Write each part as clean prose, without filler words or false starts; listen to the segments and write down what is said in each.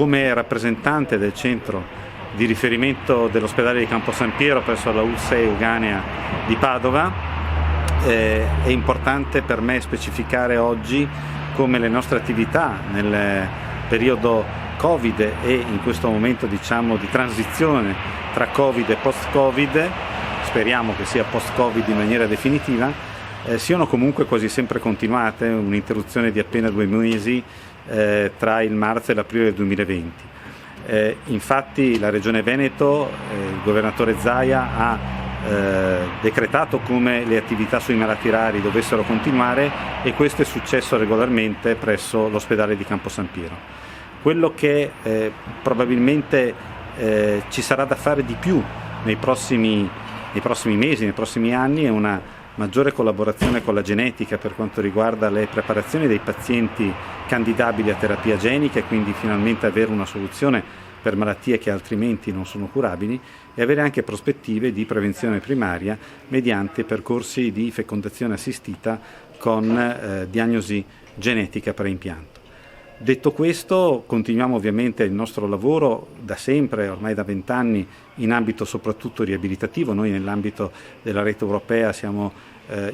come rappresentante del centro di riferimento dell'ospedale di Campo San Piero presso la ULSS Euganea di Padova, è importante per me specificare oggi come le nostre attività nel periodo Covid e in questo momento di transizione tra Covid e post-Covid, speriamo che sia post-Covid in maniera definitiva, siano comunque quasi sempre continuate, un'interruzione di appena 2 mesi tra il marzo e l'aprile del 2020. Infatti la Regione Veneto, il governatore Zaia ha decretato come le attività sui malati rari dovessero continuare, e questo è successo regolarmente presso l'ospedale di Campo San Piero. Quello che probabilmente ci sarà da fare di più nei prossimi mesi, nei prossimi anni, è una maggiore collaborazione con la genetica per quanto riguarda le preparazioni dei pazienti candidabili a terapia genica, e quindi finalmente avere una soluzione per malattie che altrimenti non sono curabili, e avere anche prospettive di prevenzione primaria mediante percorsi di fecondazione assistita con diagnosi genetica preimpianto. Detto questo, continuiamo ovviamente il nostro lavoro da sempre, ormai da 20 anni, in ambito soprattutto riabilitativo. Noi nell'ambito della rete europea siamo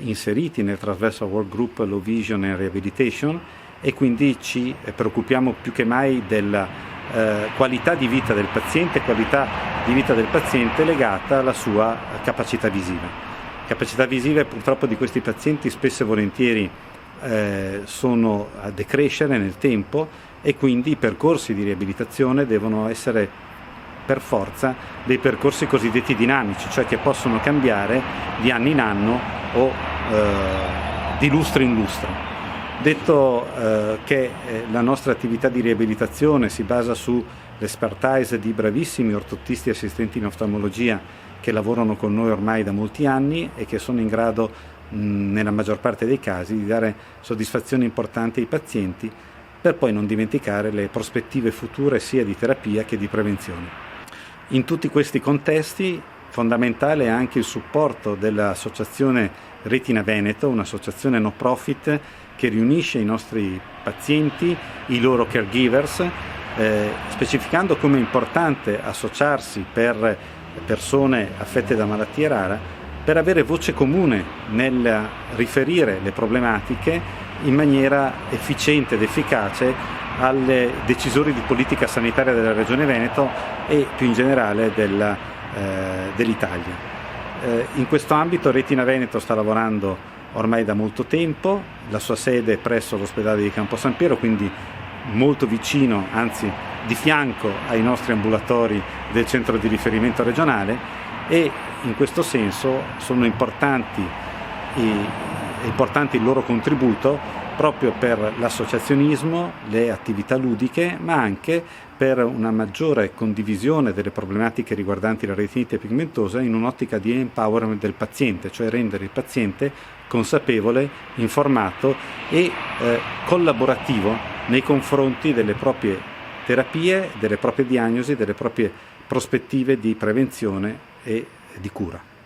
inseriti nel Transversal Work Group Low Vision and Rehabilitation, e quindi ci preoccupiamo più che mai della qualità di vita del paziente, legata alla sua capacità visiva. Capacità visive purtroppo di questi pazienti spesso e volentieri sono a decrescere nel tempo, e quindi i percorsi di riabilitazione devono essere per forza dei percorsi cosiddetti dinamici, cioè che possono cambiare di anno in anno o di lustro in lustro. Detto che la nostra attività di riabilitazione si basa sull'expertise di bravissimi ortottisti e assistenti in oftalmologia che lavorano con noi ormai da molti anni e che sono in grado nella maggior parte dei casi di dare soddisfazioni importanti ai pazienti, per poi non dimenticare le prospettive future sia di terapia che di prevenzione. In tutti questi contesti fondamentale è anche il supporto dell'associazione Retina Veneto, un'associazione no profit che riunisce i nostri pazienti, i loro caregivers, specificando come è importante associarsi per persone affette da malattia rara, per avere voce comune nel riferire le problematiche in maniera efficiente ed efficace alle decisori di politica sanitaria della Regione Veneto e più in generale dell'Italia. In questo ambito Retina Veneto sta lavorando ormai da molto tempo, la sua sede è presso l'ospedale di Campo San Piero, quindi molto vicino, anzi di fianco ai nostri ambulatori del centro di riferimento regionale, e in questo senso sono importanti il loro contributo proprio per l'associazionismo, le attività ludiche, ma anche per una maggiore condivisione delle problematiche riguardanti la retinite pigmentosa in un'ottica di empowerment del paziente, cioè rendere il paziente consapevole, informato e collaborativo nei confronti delle proprie terapie, delle proprie diagnosi, delle proprie prospettive di prevenzione e di cura.